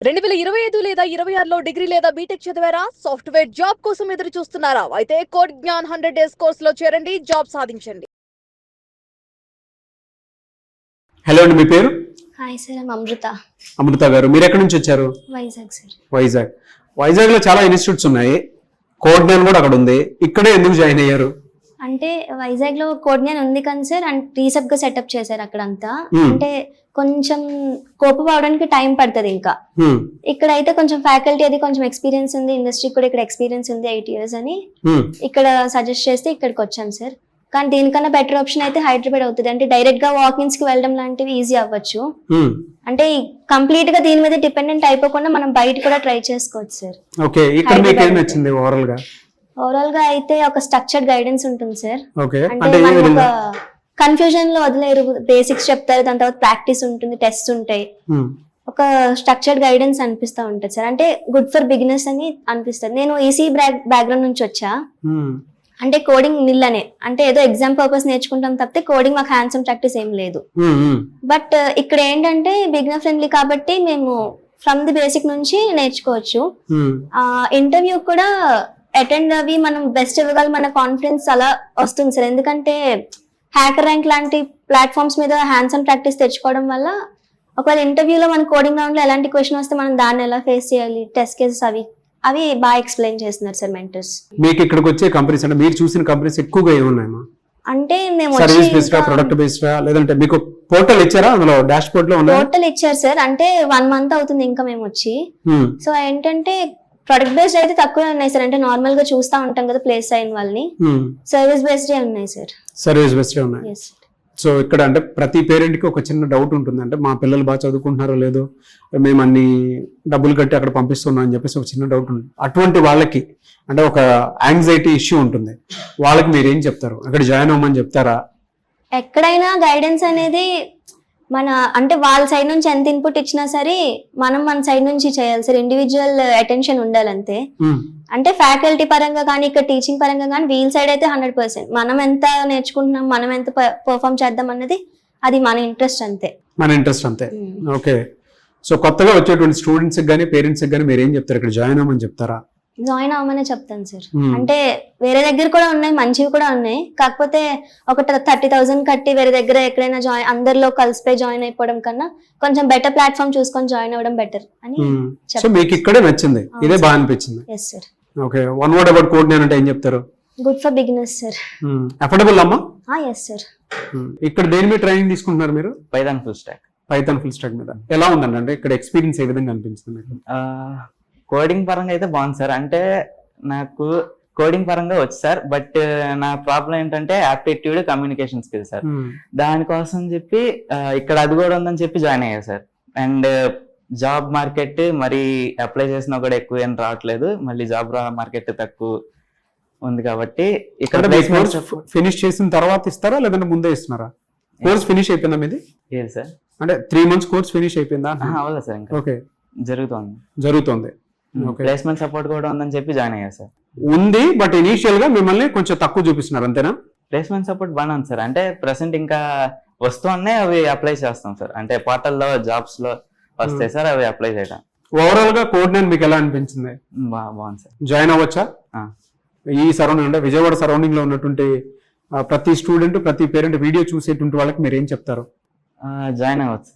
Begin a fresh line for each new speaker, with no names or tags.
2025 లేదా 26లో డిగ్రీ లేదా బీటెక్ చదివారా? సాఫ్ట్వేర్ జాబ్ కోసం ఎదురు చూస్తున్నారా? అయితే కోడ్ జ్ఞాన్ 100 డేస్ కోర్సులో చేరండి, జాబ్ సాధించండి.
హలో అండి, మీ పేరు?
హాయ్ సార్, ఐమ్ అమృత.
అమృత గారు, మీరు ఎక్కడి నుంచి వచ్చారు?
వైజాగ్ సార్.
వైజాగ్ లో చాలా ఇన్స్టిట్యూట్స్ ఉన్నాయి, కోడ్ జ్ఞాన్ కూడా అక్కడ ఉంది. ఇక్కడే ఎందుకు జాయిన్ అయ్యారు?
అంటే వైజాగ్ లో కోడ్ జ్ఞాన్ ఉంది కానీ సార్, అండ్ రీసెప్ గా సెటప్ చేశారు అక్కడంతా. అంటే కొంచెం కోపం అవడానికి టైం పడుతుంది. ఇంకా ఇక్కడ అయితే కొంచెం ఫ్యాకల్టీ అది కొంచెం ఎక్స్పీరియన్స్ ఉంది, ఇండస్ట్రీ కూడా ఇక్కడ ఎక్స్పీరియన్స్ ఉంది 8 years అని ఇక్కడ సజెస్ట్ చేస్తే ఇక్కడికి వచ్చాం సార్. కానీ దీనికన్నా బెటర్ ఆప్షన్ అయితే హైదరాబాద్ అవుతుంది. అంటే డైరెక్ట్ గా వాకిన్స్ కి వెళ్ళడం లాంటివి ఈజీ అవ్వచ్చు. అంటే కంప్లీట్ గా దీని మీద డిపెండెంట్ అయిపోకుండా మనం బయట కూడా ట్రై చేసుకోవచ్చు సార్. ఓవరాల్ గా అయితే ఒక స్ట్రక్చర్డ్ గైడెన్స్ ఉంటుంది సార్. అంటే మనం ఒక కన్ఫ్యూజన్ లో వదిలేరు, బేసిక్స్ చెప్తారు, దాని తర్వాత ప్రాక్టీస్ ఉంటుంది, టెస్ట్ ఉంటాయి. ఒక స్ట్రక్చర్డ్ గైడెన్స్ అనిపిస్తా ఉంటుంది సార్. అంటే గుడ్ ఫర్ బిగినర్స్ అని అనిపిస్తుంది. నేను ఈసీ బ్యాక్గ్రౌండ్ నుంచి వచ్చా. అంటే కోడింగ్ నిల్ అనే, అంటే ఏదో ఎగ్జామ్ పర్పస్ నేర్చుకుంటాం తప్పితే కోడింగ్ మాకు హ్యాండ్స్ ఆన్ ప్రాక్టీస్ ఏం లేదు. బట్ ఇక్కడ ఏంటంటే బిగినర్ ఫ్రెండ్లీ కాబట్టి మేము ఫ్రమ్ ది బేసిక్ నుంచి నేర్చుకోవచ్చు. ఇంటర్వ్యూ కూడా అటెండ్ అవి మనం బెస్ట్ ఇవ్వగలం, మన కాన్ఫిడెన్స్ అలా వస్తుంది సార్. ఎందుకంటే హ్యాకర్ ర్యాంక్ లాంటి ప్లాట్ఫామ్స్ మీద హ్యాండ్స్ ఆన్ ప్రాక్టీస్ తెచ్చుకోవడం వల్ల ఒకవేళ ఇంటర్వ్యూలో మన కోడింగ్ రౌండ్ లో ఎలాంటి క్వశ్చన్ వస్తే మనం దాన్ని ఎలా ఫేస్ చేయాలి, టెస్ట్ కేసెస్ అవి బాగా ఎక్స్ప్లెయిన్ చేస్తున్నారు సార్ మెంటర్స్.
మీకు ఇక్కడికి వచ్చే కంపెనీస్ అంటే మీరు చూసిన కంపెనీస్ ఎక్కువగా ఏమున్నాయా?
అంటే మేము
సర్వీస్ బేస్డ్ ప్రొడక్ట్ బేస్డ్ లేదంటే మీకు పోర్టల్ ఇచ్చారా? అందులో డాష్ బోర్డ్ లో
పోర్టల్ ఇచ్చారు సార్. అంటే 1 month అవుతుంది ఇంకా మేము వచ్చి. సో ఏంటంటే ప్రొడక్ట్ బేస్డ్ అయితే తక్కువే ఉన్నాయి సార్. అంటే నార్మల్ గా చూస్తా ఉంటాం కదా ప్లేస్ అయిన వాళ్ళని. సర్వీస్ బేస్డ్ ఉన్నాయి సార్.
సర్వీస్ బేస్డ్ ఉన్నాయి. సో ఇక్కడ అంటే ప్రతి పేరెంట్ కి ఒక చిన్న డౌట్ ఉంటుంది, అంటే మా పిల్లలు బాగా చదువుకుంటున్నారో లేదో, మేము అన్ని డబ్బులు కట్టి అక్కడ పంపిస్తున్నాం అని చెప్పేసి ఒక చిన్న డౌట్ ఉంది. అటువంటి వాళ్ళకి అంటే ఒక యాంగ్జైటీ ఇష్యూ ఉంటుంది, వాళ్ళకి మీరు ఏం చెప్తారు? అక్కడ జాయిన్ అవ్వమని చెప్తారా?
ఎక్కడైనా గైడెన్స్ అనేది మన అంటే వాళ్ళ సైడ్ నుంచి ఎంత ఇన్పుట్ ఇచ్చినా సరే మనం మన సైడ్ నుంచి చేయాలి సార్. ఇండివిజువల్ అటెన్షన్ ఉండాలి అంతే. అంటే ఫ్యాకల్టీ పరంగా కానీ ఇక్కడ టీచింగ్ పరంగా కానీ వీల్ సైడ్ అయితే 100%. మనం ఎంత నేర్చుకుంటున్నాం, మనం ఎంత పర్ఫామ్ చేద్దాం అన్నది అది మన ఇంట్రెస్ట్ అంతే.
ఓకే. సో కొత్తగా వచ్చేటువంటి స్టూడెంట్స్ కానీ పేరెంట్స్ కానీ మీరు ఏం చెప్తారు? ఇక్కడ జాయిన్ అవ్వమని చెప్తారా?
జాయిన్ అవ్వమనే చెప్తాను సార్. అంటే వేరే దగ్గర కూడా ఉన్నాయి, మంచివి కూడా ఉన్నాయి. కాకపోతే ఒక 30,000 కట్టి వేరే దగ్గర ఎక్కడైనా అందరిలో కలిసిపోయి జాయిన్ అయిపోవడం కన్నా కొంచెం బెటర్ ప్లాట్ఫామ్ చూసుకొని జాయిన్ అవ్వడం బెటర్ అని.
సో మీకు ఇక్కడే నచ్చింది, ఇదే బాగా అనిపించింది?
Yes sir.
Okay. One word about code Gnan అంటే ఏం చెప్తారు?
Good for beginners sir.
Affordable అమ్మా?
Yes sir.
ఇక్కడ దేని మీద ట్రైనింగ్ తీసుకుంటున్నారు మీరు?
పైథాన్ ఫుల్ స్టాక్
మీద. ఎలా ఉందండి? అంటే ఇక్కడ ఎక్స్పీరియన్స్ ఏ విధంగా అనిపించింది మీకు?
కోడింగ్ పరంగా అయితే బాగుంది సార్. అంటే నాకు కోడింగ్ పరంగా వచ్చు సార్, బట్ నా ప్రాబ్లం ఏంటంటే యాప్టిట్యూడ్, కమ్యూనికేషన్ స్కిల్ సార్. దానికోసం చెప్పి ఇక్కడ అది కూడా ఉందని చెప్పి జాయిన్ అయ్యా సార్. అండ్ జాబ్ మార్కెట్ మరి అప్లై చేసినా కూడా ఎక్కువ ఏం రావట్లేదు, మళ్ళీ జాబ్ మార్కెట్ తక్కువ ఉంది కాబట్టి ఇక్కడ
ఫినిష్ చేసిన తర్వాత ఇస్తారా లేదంటే ముందే ఇస్తున్నారా? కోర్స్ ఫినిష్ అయిపోయిందా మీది?
ఏది సార్?
అంటే 3 months కోర్స్ ఫినిష్ అయిపోయిందా?
అవ్వలేదు సార్, ఇంకా
ఓకే జరుగుతోంది.
ప్లేస్మెంట్ సపోర్ట్ కూడా ఉందని చెప్పి జాయిన్ అయ్యా సార్.
ఉంది, బట్ ఇనీషియల్ గా మిమ్మల్ని కొంచెం తక్కువ చూపిస్తున్నారు అంతేనా?
ప్లేస్మెంట్ సపోర్ట్ బాగా ఉంది సార్. అంటే ప్రెసెంట్ ఇంకా వస్తున్నాయి, అవి అప్లై చేస్తాం సార్. అంటే పోర్టల్లో జాబ్స్ లో వస్తాయి సార్, అవి అప్లై చేయడం.
ఓవరాల్ గా కోడ్ జ్ఞాన్ మీకు ఎలా అనిపించింది?
బాగుంది సార్.
జాయిన్ అవ్వచ్చా? ఈ సరౌండింగ్ అంటే విజయవాడ సరౌండింగ్ లో ఉన్నటువంటి ప్రతి స్టూడెంట్, ప్రతి పేరెంట్ వీడియో చూసేటువంటి వాళ్ళకి మీరు ఏం చెప్తారు?
జాయిన్ అవ్వచ్చు.